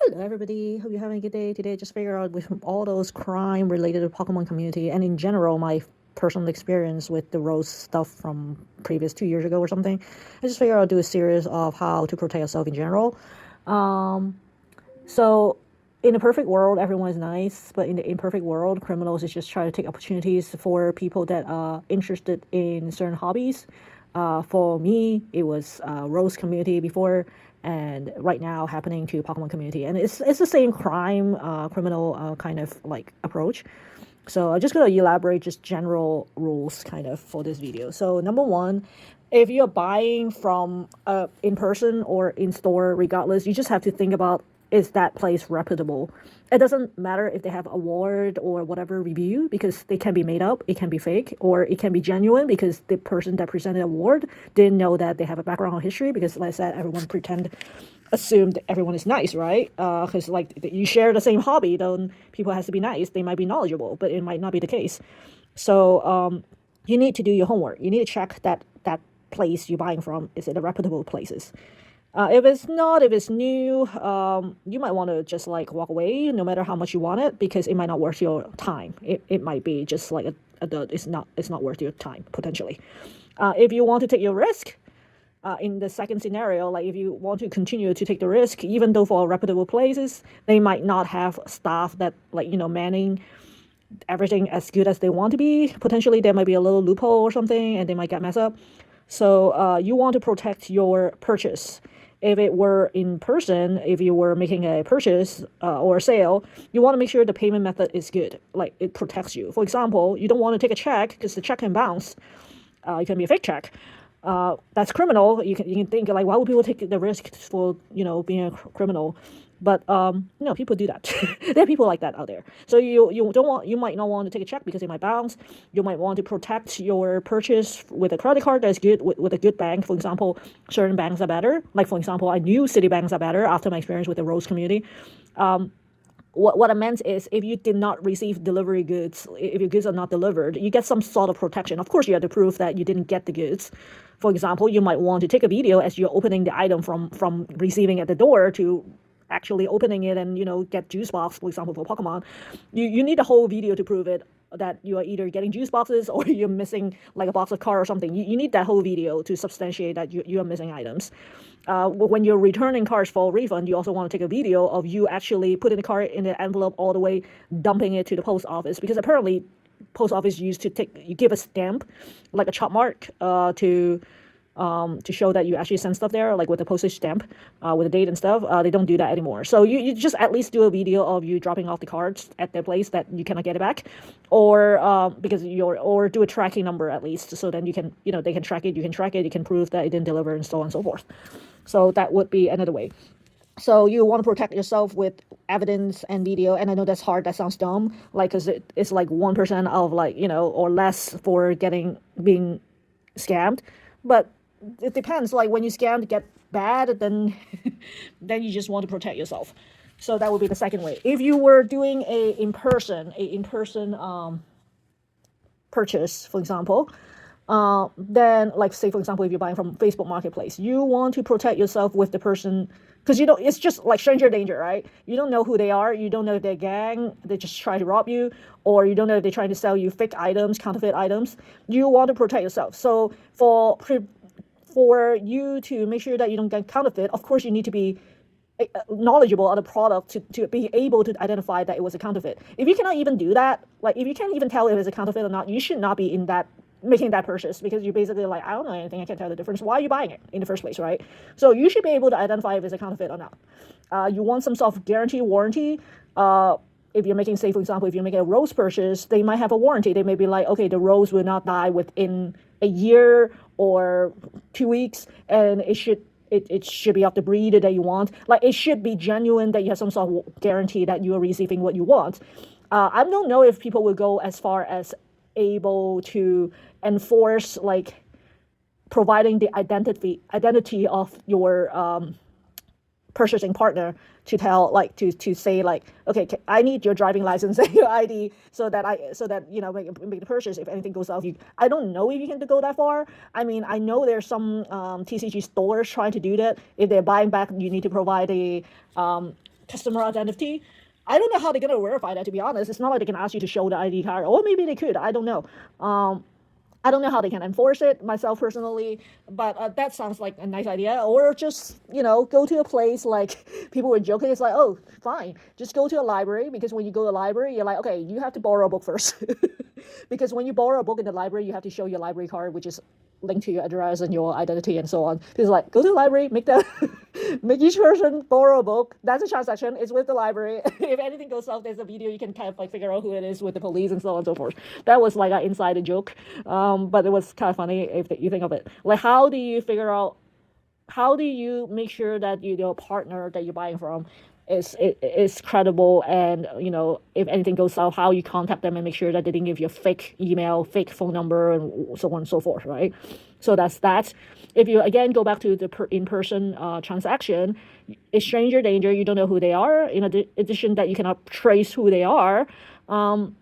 Hello, everybody. Hope you're having a good day. Today, I just figured out with all those crime related to Pokemon community and in general, my personal experience with the Rose stuff from previous 2 years ago or something. I just figured I'll do a series of how to protect yourself in general. Um, so, in a perfect world, everyone is nice, but in the imperfect world, criminals is just try to take opportunities for people that are interested in certain hobbies. For me, it was Rose community before, and right now happening to Pokemon community, and it's the same crime, criminal kind of like approach. So I'm just gonna elaborate just general rules kind of for this video. So number one, if you're buying from in person or in store, regardless, you just have to think about, is that place reputable? It doesn't matter if they have award or whatever review, because they can be made up, it can be fake, or it can be genuine because the person that presented award didn't know that they have a background or history. Because like I said, everyone assumed everyone is nice, right? Because like you share the same hobby, then people has to be nice. They might be knowledgeable, but it might not be the case. So you need to do your homework. You need to check that place you're buying from, is it a reputable places. If it's not, if it's new, you might want to just like walk away, no matter how much you want it, because it might not worth your time. It might be just like it's not worth your time potentially. If you want to take your risk, in the second scenario, like if you want to continue to take the risk, even though for reputable places, they might not have staff that like manning everything as good as they want to be. Potentially, there might be a little loophole or something, and they might get messed up. So you want to protect your purchase. If it were in person, if you were making a purchase or a sale, you want to make sure the payment method is good, like it protects you. For example, you don't want to take a check because the check can bounce. It can be a fake check. That's criminal. You can think like, why would people take the risk for being a criminal? But people do that. There are people like that out there. So you might not want to take a check because it might bounce. You might want to protect your purchase with a credit card that's good, with a good bank. For example, certain banks are better. Like for example, I knew Citibanks are better after my experience with the Rose community. What I meant is, if you did not receive delivery goods, if your goods are not delivered, you get some sort of protection. Of course, you have to prove that you didn't get the goods. For example, you might want to take a video as you're opening the item from receiving at the door to actually opening it and get juice box, for example, for Pokemon. You need a whole video to prove it, that you are either getting juice boxes or you're missing like a box of card or something. You need that whole video to substantiate that you are missing items. When you're returning cards for refund, you also want to take a video of you actually putting the card in the envelope all the way, dumping it to the post office, because apparently post office used to you give a stamp, like a chop mark, to show that you actually send stuff there, like with a postage stamp, with a date and stuff. They don't do that anymore. So you just at least do a video of you dropping off the cards at their place that you cannot get it back, or or do a tracking number at least, so then you can they can track it, you can track it, you can prove that it didn't deliver, and so on and so forth. So that would be another way. So you want to protect yourself with evidence and video, and I know that's hard. That sounds dumb, like because it's like 1% of like or less for being scammed, but it depends. Like when you scam get bad, then then you just want to protect yourself. So that would be the second way. If you were doing a in person purchase, for example, then like say for example, if you're buying from Facebook Marketplace, you want to protect yourself with the person, because it's just like stranger danger, right? You don't know who they are, you don't know if they're gang, they just try to rob you, or you don't know if they're trying to sell you fake items, counterfeit items. You want to protect yourself. So for you to make sure that you don't get counterfeit, of course you need to be knowledgeable of the product to be able to identify that it was a counterfeit. If you cannot even do that, like if you can't even tell if it's a counterfeit or not, you should not be in that making that purchase, because you're basically like, I don't know anything, I can't tell the difference. Why are you buying it in the first place, right? So you should be able to identify if it's a counterfeit or not. You want some sort of guarantee, warranty. If you're making, say for example, if you're making a rose purchase, they might have a warranty. They may be like, okay, the rose will not die within a year or 2 weeks, and it should be of the breed that you want. Like it should be genuine, that you have some sort of guarantee that you are receiving what you want. I don't know if people will go as far as able to enforce like providing the identity of your purchasing partner, to tell like to say like, okay, I need your driving license and your ID so that make the purchase if anything goes off you. I don't know if you can go that far. I mean, I know there's some TCG stores trying to do that. If they're buying back, you need to provide a customer identity. I don't know how they're gonna verify that. To be honest, it's not like they can ask you to show the ID card, or maybe they could. I don't know. I don't know how they can enforce it myself personally, but that sounds like a nice idea. Or just, go to a place like people were joking. It's like, oh, fine, just go to a library, because when you go to a library, you're like, okay, you have to borrow a book first. Because when you borrow a book in the library, you have to show your library card, which is linked to your address and your identity and so on. It's like, go to the library, make each person borrow a book. That's a transaction. It's with the library. If anything goes south, there's a video. You can kind of like figure out who it is with the police and so on and so forth. That was like an inside joke, but it was kind of funny if you think of it. Like, how do you make sure that your partner that you're buying from is credible, and if anything goes south, how you contact them and make sure that they didn't give you a fake email, fake phone number, and so on and so forth, right? So that's that. If you again go back to the in-person transaction, it's stranger danger. You don't know who they are. In addition, that you cannot trace who they are. You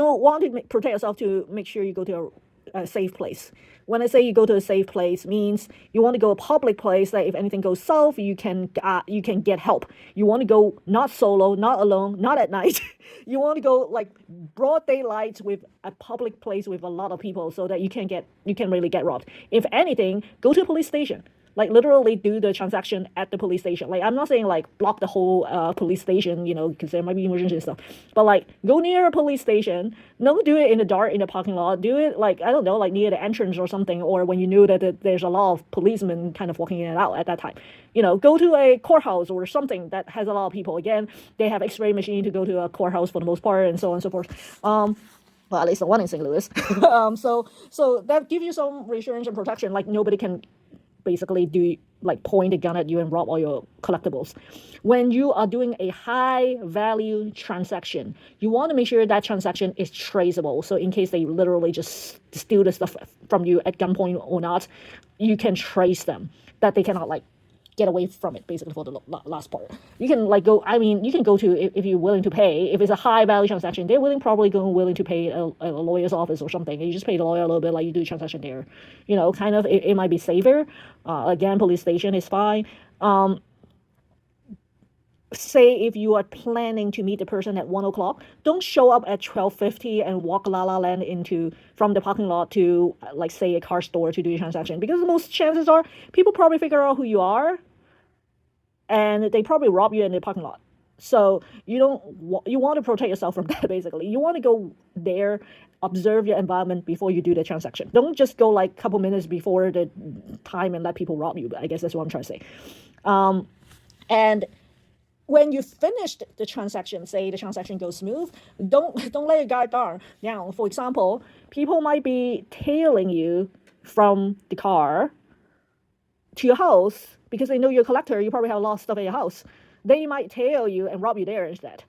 want to protect yourself, to make sure you go to a safe place. When I say you go to a safe place, means you want to go a public place that if anything goes south, you can get help. You want to go not solo, not alone, not at night. You want to go like broad daylight with a public place with a lot of people, so that you can really get robbed. If anything, go to a police station. Like, literally do the transaction at the police station. Like, I'm not saying like block the whole police station, because there might be emergency and stuff. But like, go near a police station. Don't do it in the dark in the parking lot. Do it like, I don't know, like near the entrance or something, or when you know that there's a lot of policemen kind of walking in and out at that time. Go to a courthouse or something that has a lot of people. Again, they have X-ray machine to go to a courthouse for the most part, and so on and so forth. Well, at least the one in St. Louis. So that gives you some reassurance and protection. Like, nobody can basically do like point a gun at you and rob all your collectibles. When you are doing a high value transaction, you want to make sure that transaction is traceable. So in case they literally just steal the stuff from you at gunpoint or not, you can trace them, that they cannot like get away from it, basically, for the last part. You can go to, if you're willing to pay, if it's a high value transaction, they're willing to pay a lawyer's office or something, and you just pay the lawyer a little bit, like you do the transaction there. Kind of, it might be safer. Again, police station is fine. Say if you are planning to meet the person at 1:00, don't show up at 12:50 and walk La La Land from the parking lot to like say a car store to do a transaction, because most chances are people probably figure out who you are, and they probably rob you in the parking lot. So you want to protect yourself from that. Basically, you want to go there, observe your environment before you do the transaction. Don't just go like a couple minutes before the time and let people rob you. But I guess that's what I'm trying to say. And when you finish the transaction, say the transaction goes smooth, don't let your guard down. For example, people might be tailing you from the car to your house because they know you're a collector. You probably have a lot of stuff at your house. They might tail you and rob you there instead.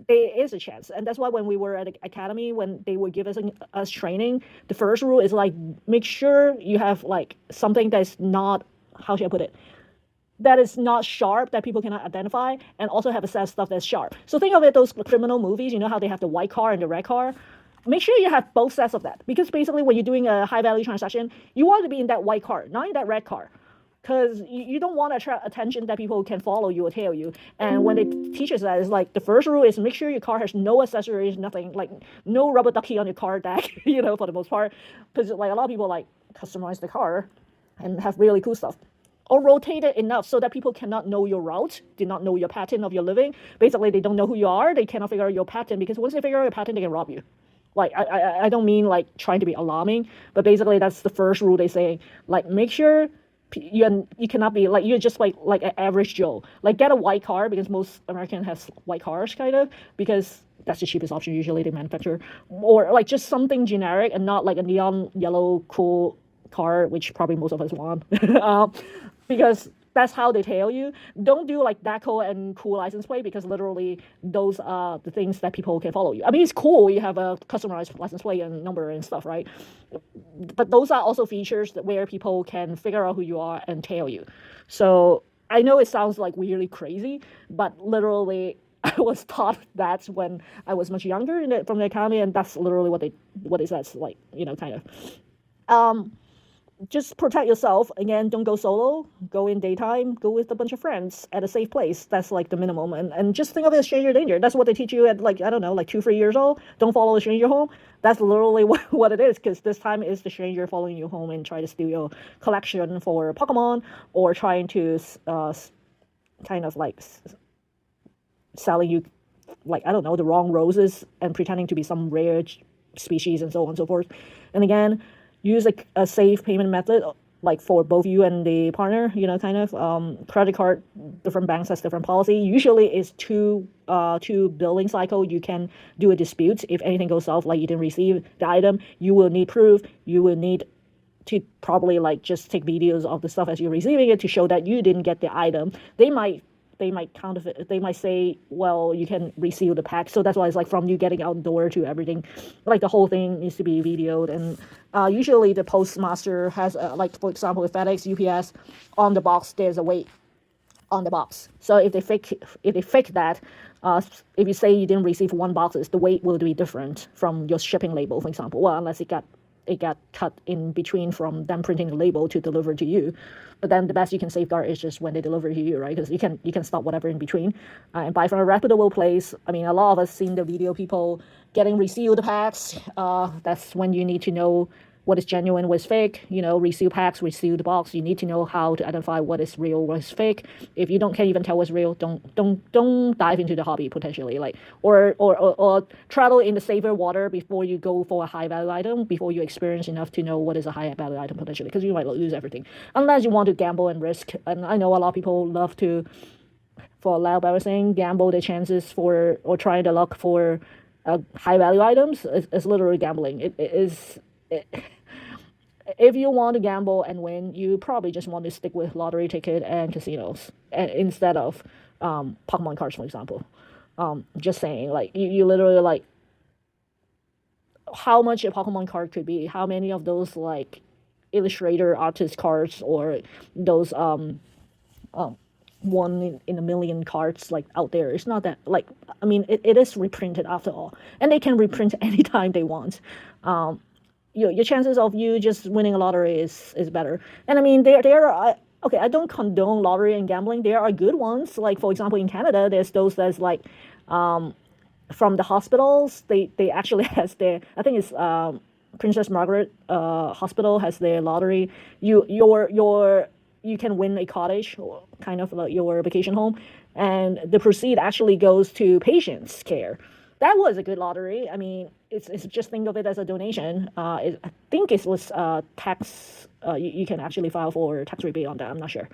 There is a chance. And that's why when we were at the academy, when they would give us training, the first rule is like, make sure you have like something that's not, how should I put it, that is not sharp, that people cannot identify, and also have a set of stuff that's sharp. So think of it, those criminal movies, you know how they have the white car and the red car? Make sure you have both sets of that, because basically when you're doing a high value transaction, you want to be in that white car, not in that red car, because you don't want to attract attention that people can follow you or tail you. And when they teach us that, it's like the first rule is make sure your car has no accessories, nothing, like no rubber ducky on your car deck, for the most part, because like a lot of people like customize the car and have really cool stuff. Or rotate it enough so that people cannot know your route, do not know your pattern of your living. Basically, they don't know who you are. They cannot figure out your pattern, because once they figure out your pattern, they can rob you. Like, I don't mean like trying to be alarming, but basically that's the first rule they say. Like, make sure you cannot be like, you're just like an average Joe. Like, get a white car, because most American has white cars, kind of, because that's the cheapest option usually they manufacture. Or like just something generic and not like a neon yellow cool car, which probably most of us want. Because that's how they tail you. Don't do like DACO and cool license plate, because literally those are the things that people can follow you. I mean, it's cool, you have a customized license plate and number and stuff, right? But those are also features where people can figure out who you are and tail you. So I know it sounds like weirdly crazy, but literally I was taught that when I was much younger from the academy, and that's literally what they said, like, kind of. just protect yourself. Again, don't go solo. Go in daytime. Go with a bunch of friends at a safe place. That's like the minimum. And just think of it as stranger danger. That's what they teach you at, like, I don't know, like 2, 3 years old. Don't follow a stranger home. That's literally what it is, because this time is the stranger following you home and try to steal your collection for Pokemon, or trying to kind of like selling you, like, I don't know, the wrong roses and pretending to be some rare species and so on and so forth. And again, use a safe payment method, like for both you and the partner, kind of. Credit card, different banks has different policy. Usually it's two billing cycle. You can do a dispute if anything goes south, like you didn't receive the item. You will need proof. You will need to probably like just take videos of the stuff as you're receiving it to show that you didn't get the item. They might counterfeit. They might say, well, you can reseal the pack. So that's why it's like from you getting out the door to everything, like the whole thing needs to be videoed. And usually the postmaster has like, for example, with FedEx, UPS, on the box there's a weight on the box. So if they fake that, if you say you didn't receive 1 box, the weight will be different from your shipping label, for example. Well, unless it got cut in between from them printing the label to deliver to you. But then the best you can safeguard is just when they deliver to you, right? Because you can stop whatever in between and buy from a reputable place. I mean, a lot of us seen the video people getting resealed packs. That's when you need to know what is genuine, what is fake. Reseal packs, reseal the box. You need to know how to identify what is real, what is fake. If you can't even tell what's real, don't dive into the hobby potentially. Like or travel in the safer water before you go for a high value item, before you experience enough to know what is a high value item potentially, because you might lose everything unless you want to gamble and risk. And I know a lot of people love to, for loud saying, gamble their chances for or try the luck for high value items. It's literally gambling. It is. If you want to gamble and win, you probably just want to stick with lottery ticket and casinos, and instead of Pokemon cards, for example. Just saying, like, you literally, like, how much a Pokemon card could be, how many of those, like, illustrator artist cards, or those 1 in a million cards, like, out there. It's not that, like, I mean, it is reprinted after all, and they can reprint anytime they want. Your chances of you just winning a lottery is better. And I mean, there are, okay, I don't condone lottery and gambling. There are good ones. Like, for example, in Canada, there's those that's like, from the hospitals, they actually has their, I think it's Princess Margaret Hospital has their lottery. You can win a cottage, or kind of like your vacation home, and the proceed actually goes to patients' care. That was a good lottery. I mean, it's just think of it as a donation. I think it was tax. You can actually file for tax rebate on that. I'm not sure,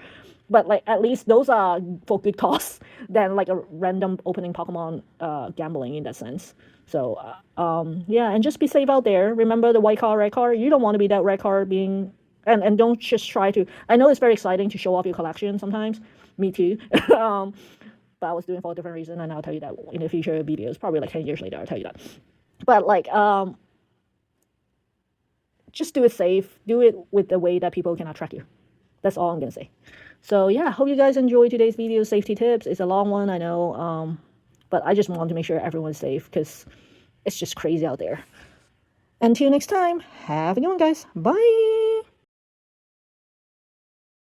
but like at least those are for good cause than like a random opening Pokemon gambling in that sense. So yeah, and just be safe out there. Remember the white card, red card. You don't want to be that red card being. And don't just try to. I know it's very exciting to show off your collection sometimes. Me too. But I was doing it for a different reason, and I'll tell you that in the future videos, probably like 10 years later, I'll tell you that. But like, just do it safe. Do it with the way that people cannot track you. That's all I'm gonna say. So yeah, hope you guys enjoyed today's video, safety tips. It's a long one, I know, but I just want to make sure everyone's safe, because it's just crazy out there. Until next time, have a good one, guys. Bye.